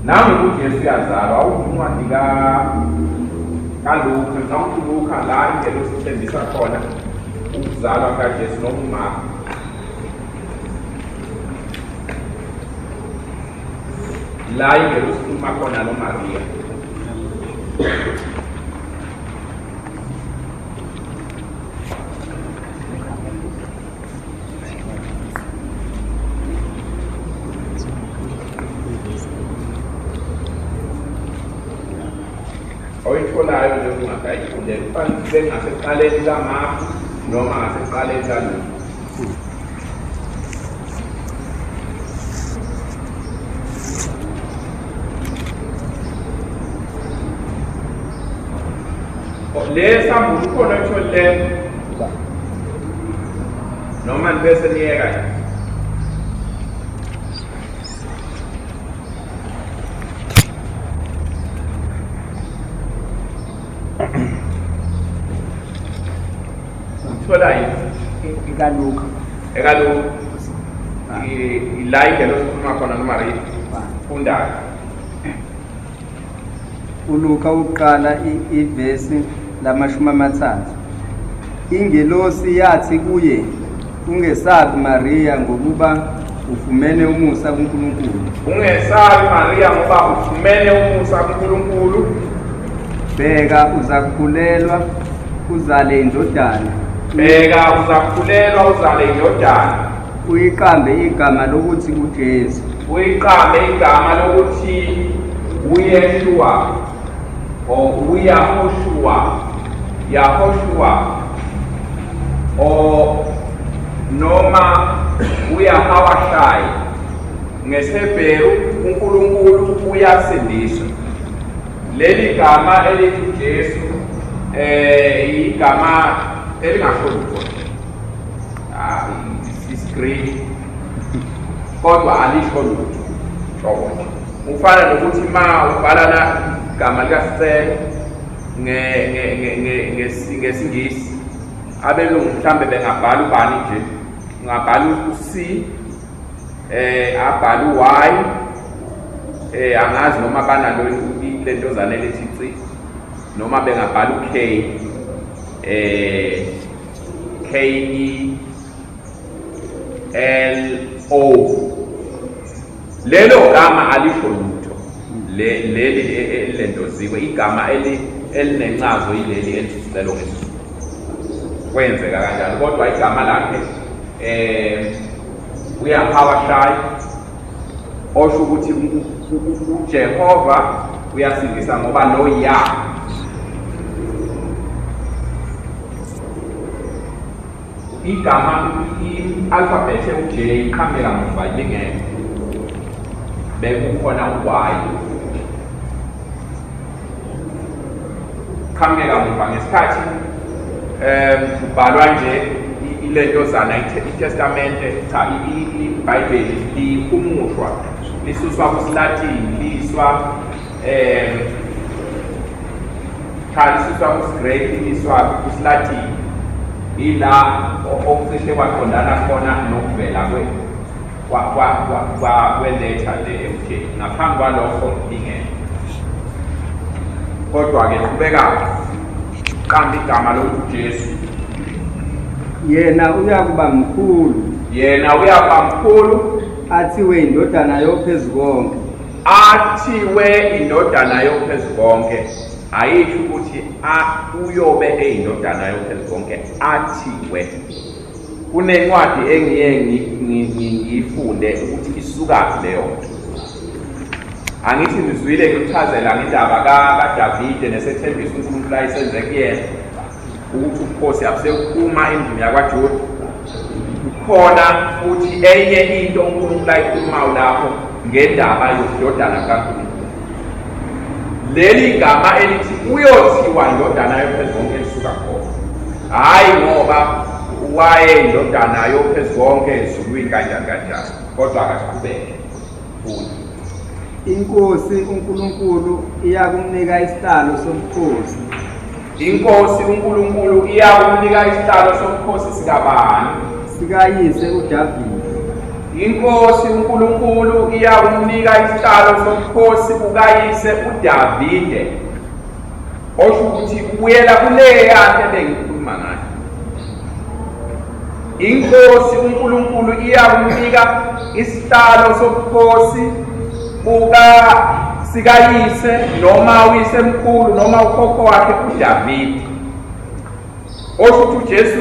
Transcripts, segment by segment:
nangokuthi Yesu yazalwa awuncwadi kaLuka nawuthi Luka la ingelosi ithembisa khona ukuzalwa kaJesu noma la ingelosi ikhuluma khona noMaria. Oyitholayo nje ungakayifundela kufanele ngasekuqaleni kaMarku noma ngasekuqaleni kaLuka. Le sambulo khona etholile noma bese niyeka thola ikaLuka ilike losikhuluma khona noMaria fundayo uLuka uqala ivesi lamashumi 3. Ingelosi yathi kuye, ungesabi Maria ngokuba ufumene umusa kuNkulunkulu. Ungesabi Maria ngoba ufumene umusa kuNkulunkulu. Bheka uzakhulelwa uzale indodana. Bheka uzakhulelwa uzale indodana. Uyiqambe igama lokuthi uJesu. Uyiqambe igama lokuthi uYeshua o Yahoshua o noma uYahawashai. NgeHebheru uNkulunkulu uyasindisa. Leli gama elithi Jesu igama elingasho lutho. Is-Greek kodwa alisho lutho. Shoko. Ufana nokuthi ma ubhala la igama likaSisele ngesingisi abelungu mhlambe bengabhala ubani nje ungabhala uC abhala uY angazi noma banalo lentozana elithi C noma bengabhala uK KELO lelo gama alisho lutho leli lendoziwe igama elinencazo yileli elisiselo ngesizulu kwenzeka kanjalo kodwa igama lakhe uYahawashai osho ukuthi uJehova uyasindisa ngoba lo ya igama i-alphabet uJ iqhamela ngoba lingeke bekukhona uY qhamela ngoba ngesikhathi kubhalwa nje ilentozana iTestamente cha iBhayibheli likhumushwa lisuswa kusiLatini liswa lisuswa kusiGreki liswa kusiLatini ila okucishe kwaqondana khona nokuvela kweletha le-MJ ngaphambi kwalokho lingekho kodwa-ke qhubeka qamba igama lokuthi Jesu yena uyakuba mkhulu athiwe indodana yoPhezukonke. Athiwe indodana yoPhezukonke ayisho ukuthi uyobe eyindodana yoPhezukonke athiwe. Kunencwadi engiye ngiyifunde ukuthi isukaphi leyo nto. Angithi nizwile ngikuchazela ngendaba kaDavide nesethembisa uNkulunkulu ayisenze kuyena ukuthi ubukhosi abusekuphuma endlini yakwaJuda. Khona futhi enye into uNkulunkulu ayikhulumayo lapho ngendaba yododana kaNkulunkulu. Leli gama elithi uyothiwa indodana yoPhezukonke lisuka khona. Hayi ngoba wayeyindodana yoPhezukonke ezulwini kanjani kodwa akaqhubeke futhi. Inkosi uNkulunkulu iyakumnika isihlalo sobukhosi. Inkosi uNkulunkulu iyakumnika isihlalo sobukhosi sikabani? Sikayise uDavide. inkosi uNkulunkulu iyakumnika isihlalo sobukhosi bukayise uDavide, osho ukuthi ubuyela kuleya nto engikhuluma ngayo. Inkosi uNkulunkulu iyakumnika isihlalo sobukhosi sikayise noma uyisemkhulu noma ukhokho wakhe uDavide, osho ukuthi uJesu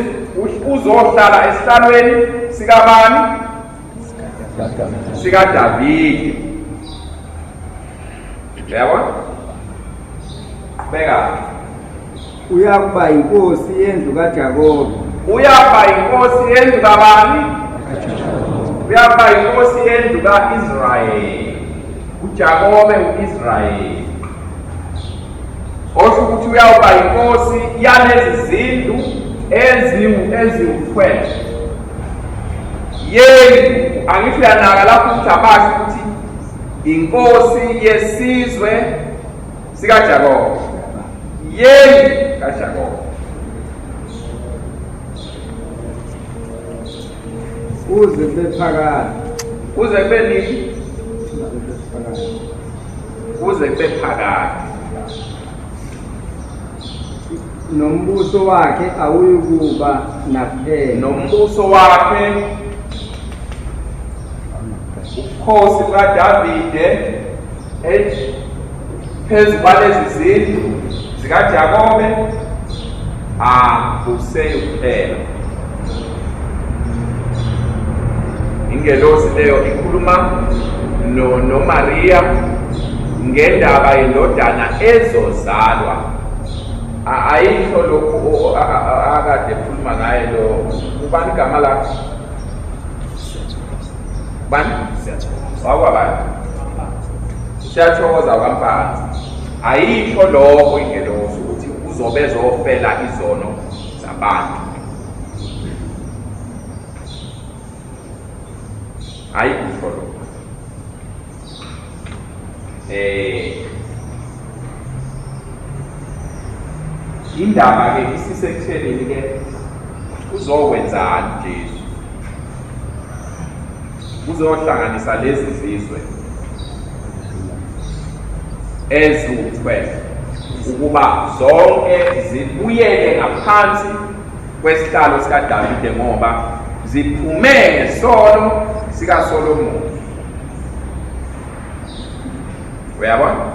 uzohlala esihlalweni sikabani? SikaDavide. Yabona? Beka. Uyakuba inkosi yendlu kaJakobe. Uyaba inkosi yendlu kabani? Uyaba inkosi yendlu kaIsrayeli. uJakobe uIsrayeli. Osho ukuthi uyaba inkosi yalezi zindlu eziwu-12. Yendlu angisho yanaka lapho uJabasha ukuthi inkosi yesizwe sikaJakobe. Yendlu kaJakobe. Kuze kube phakade. Kuze kube nini? Kuze kube phakade. Nombuso wakhe awuyikuba nakuphela. Nombuso wakhe ubukhosi bukaDavide phezu kwalezi zindlu zikaJakobe buseyukuphela. Ingelosi leyo ikhuluma noMaria ngendaba yendodana ezozalwa. Ayisho lokhu akade ekhuluma ngaye lo. Ubani igama lakhe? Bani? Wakwabani? Siyathokoza kwaMpandla. Ayisho lokho ingelosi ukuthi uzobe ezofela izono zabantu. Ayikho lokho. Indaba ke isisekutheleni ke uzokwenzani Jesu? Uzohlanganisa lezi zizwe eziwu-12 ukuba zonke zibuyele ngaphansi kwesihlalo sikaDavide ngoba ziphume ngesono sikaSolomoni. Uyabona?